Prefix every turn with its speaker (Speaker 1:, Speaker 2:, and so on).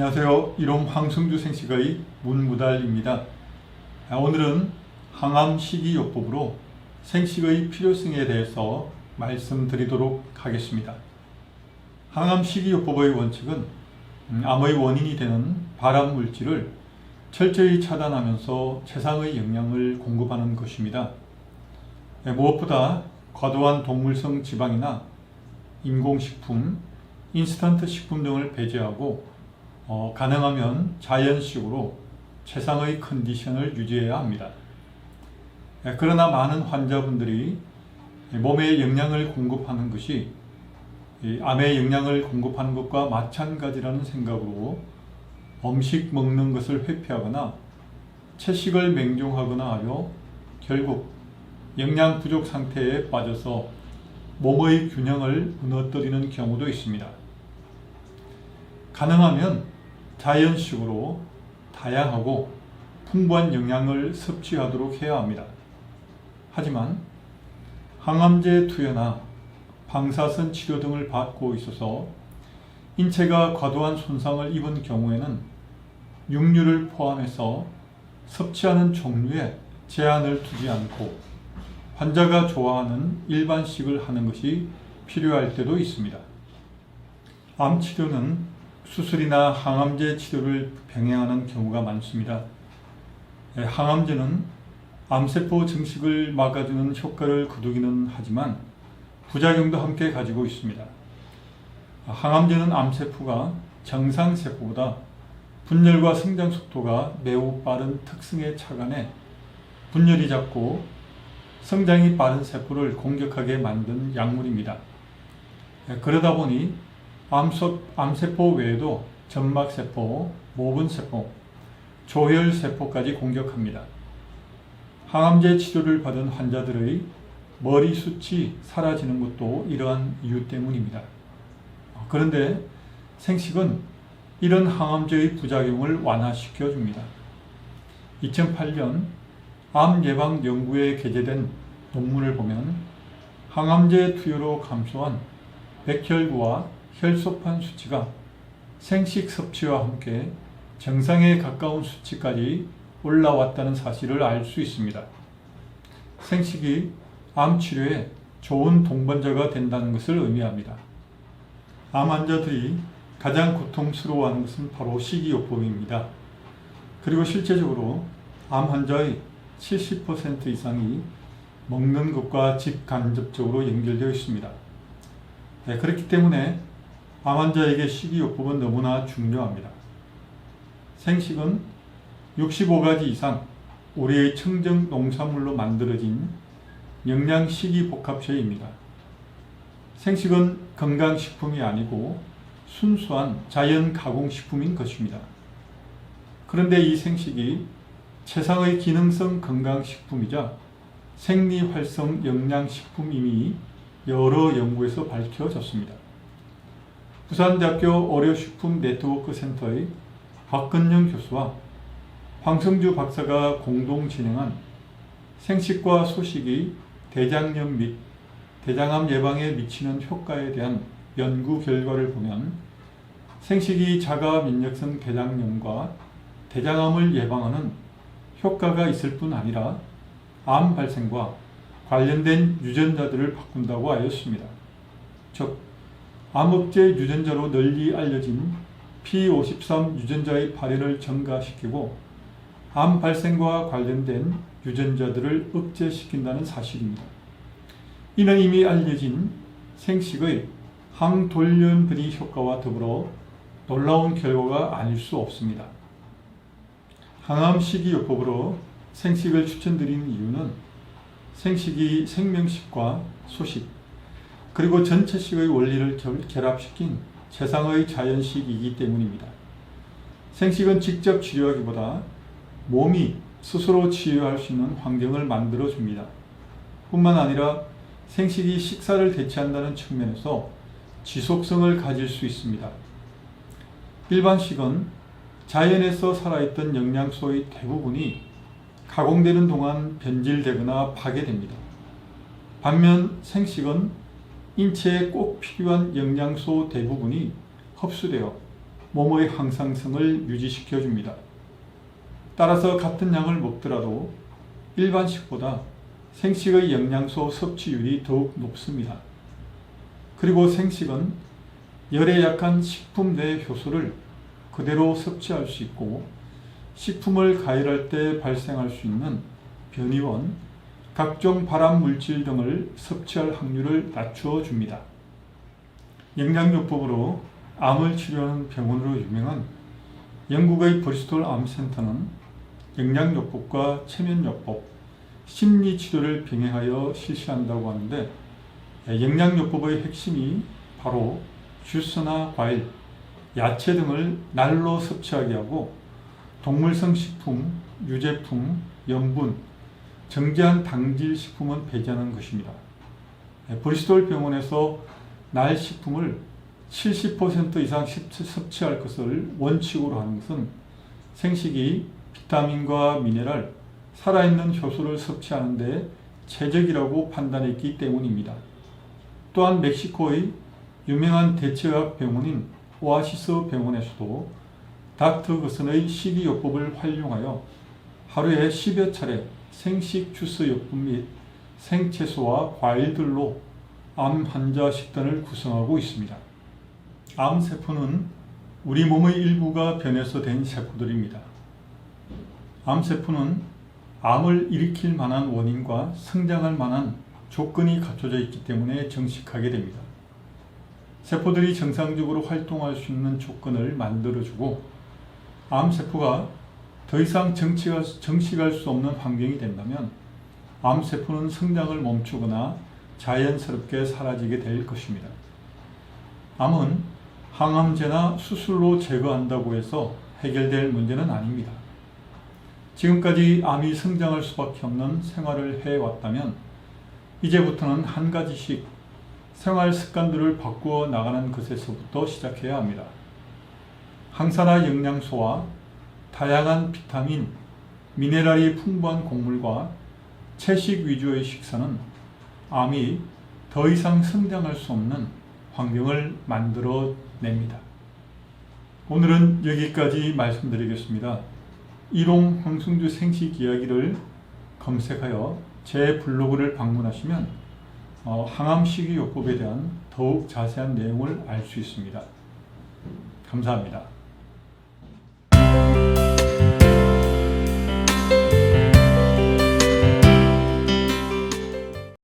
Speaker 1: 안녕하세요. 이롬 황승주 생식의 문무달입니다. 오늘은 항암 식이요법으로 생식의 필요성에 대해서 말씀드리도록 하겠습니다. 항암 식이요법의 원칙은 암의 원인이 되는 발암물질을 철저히 차단하면서 최상의 영양을 공급하는 것입니다. 무엇보다 과도한 동물성 지방이나 인공식품, 인스턴트 식품 등을 배제하고 가능하면 자연식으로 최상의 컨디션을 유지해야 합니다. 그러나 많은 환자분들이 몸에 영양을 공급하는 것이 암에 영양을 공급하는 것과 마찬가지라는 생각으로 음식 먹는 것을 회피하거나 채식을 맹종하거나 하여 결국 영양 부족 상태에 빠져서 몸의 균형을 무너뜨리는 경우도 있습니다. 가능하면 자연식으로 다양하고 풍부한 영양을 섭취하도록 해야 합니다. 하지만 항암제 투여나 방사선 치료 등을 받고 있어서 인체가 과도한 손상을 입은 경우에는 육류를 포함해서 섭취하는 종류에 제한을 두지 않고 환자가 좋아하는 일반식을 하는 것이 필요할 때도 있습니다. 암 치료는 수술이나 항암제 치료를 병행하는 경우가 많습니다. 항암제는 암세포 증식을 막아주는 효과를 거두기는 하지만 부작용도 함께 가지고 있습니다. 항암제는 암세포가 정상세포보다 분열과 성장 속도가 매우 빠른 특성에 착안해 분열이 작고 성장이 빠른 세포를 공격하게 만든 약물입니다. 그러다 보니 암세포 외에도 점막세포, 모근세포, 조혈세포까지 공격합니다. 항암제 치료를 받은 환자들의 머리숱이 사라지는 것도 이러한 이유 때문입니다. 그런데 생식은 이런 항암제의 부작용을 완화시켜 줍니다. 2008년 암 예방 연구에 게재된 논문을 보면 항암제 투여로 감소한 백혈구와 혈소판 수치가 생식 섭취와 함께 정상에 가까운 수치까지 올라왔다는 사실을 알 수 있습니다. 생식이 암 치료에 좋은 동반자가 된다는 것을 의미합니다. 암 환자들이 가장 고통스러워하는 것은 바로 식이요법입니다. 그리고 실제적으로 암 환자의 70% 이상이 먹는 것과 직간접적으로 연결되어 있습니다. 그렇기 때문에 암 환자에게 식이요법은 너무나 중요합니다. 생식은 65가지 이상 우리의 청정 농산물로 만들어진 영양 식이복합체입니다. 생식은 건강식품이 아니고 순수한 자연 가공식품인 것입니다. 그런데 이 생식이 최상의 기능성 건강식품이자 생리활성 영양식품임이 여러 연구에서 밝혀졌습니다. 부산대학교 어려식품네트워크센터의 박근영 교수와 황성주 박사가 공동 진행한 생식과 소식이 대장염 및 대장암 예방에 미치는 효과에 대한 연구 결과를 보면 생식이 자가 면역성 대장염과 대장암을 예방하는 효과가 있을 뿐 아니라 암 발생과 관련된 유전자들을 바꾼다고 하였습니다. 즉 암억제 유전자로 널리 알려진 P53 유전자의 발현을 증가시키고 암 발생과 관련된 유전자들을 억제시킨다는 사실입니다. 이는 이미 알려진 생식의 항돌연변이 효과와 더불어 놀라운 결과가 아닐 수 없습니다. 항암 식이요법으로 생식을 추천드리는 이유는 생식이 생명식과 소식, 그리고 전체식의 원리를 결합시킨 최상의 자연식이기 때문입니다. 생식은 직접 치료하기보다 몸이 스스로 치유할 수 있는 환경을 만들어줍니다. 뿐만 아니라 생식이 식사를 대체한다는 측면에서 지속성을 가질 수 있습니다. 일반식은 자연에서 살아있던 영양소의 대부분이 가공되는 동안 변질되거나 파괴됩니다. 반면 생식은 인체에 꼭 필요한 영양소 대부분이 흡수되어 몸의 항상성을 유지시켜 줍니다. 따라서 같은 양을 먹더라도 일반식보다 생식의 영양소 섭취율이 더욱 높습니다. 그리고 생식은 열에 약한 식품 내 효소를 그대로 섭취할 수 있고, 식품을 가열할 때 발생할 수 있는 변이원, 각종 발암 물질 등을 섭취할 확률을 낮추어 줍니다. 영양요법으로 암을 치료하는 병원으로 유명한 영국의 브리스톨 암센터는 영양요법과 체면요법, 심리치료를 병행하여 실시한다고 하는데, 영양요법의 핵심이 바로 주스나 과일, 야채 등을 날로 섭취하게 하고, 동물성 식품, 유제품, 염분, 정제한 당질 식품은 배제하는 것입니다. 브리스톨 병원에서 날 식품을 70% 이상 섭취할 것을 원칙으로 하는 것은 생식이 비타민과 미네랄, 살아있는 효소를 섭취하는 데 최적이라고 판단했기 때문입니다. 또한 멕시코의 유명한 대체의학 병원인 오아시스 병원에서도 닥터 거슨의 식이요법을 활용하여 하루에 10여 차례 생식 주스 요법 및 생채소와 과일들로 암 환자 식단을 구성하고 있습니다. 암세포는 우리 몸의 일부가 변해서 된 세포들입니다. 암세포는 암을 일으킬 만한 원인과 성장할 만한 조건이 갖춰져 있기 때문에 정식하게 됩니다. 세포들이 정상적으로 활동할 수 있는 조건을 만들어주고, 암세포가 더 이상 정식할 수 없는 환경이 된다면 암세포는 성장을 멈추거나 자연스럽게 사라지게 될 것입니다. 암은 항암제나 수술로 제거한다고 해서 해결될 문제는 아닙니다. 지금까지 암이 성장할 수밖에 없는 생활을 해왔다면 이제부터는 한 가지씩 생활 습관들을 바꾸어 나가는 것에서부터 시작해야 합니다. 항산화 영양소와 다양한 비타민, 미네랄이 풍부한 곡물과 채식 위주의 식사는 암이 더 이상 성장할 수 없는 환경을 만들어 냅니다. 오늘은 여기까지 말씀드리겠습니다. 일용 황승주 생식 이야기를 검색하여 제 블로그를 방문하시면 항암 식이요법에 대한 더욱 자세한 내용을 알 수 있습니다. 감사합니다.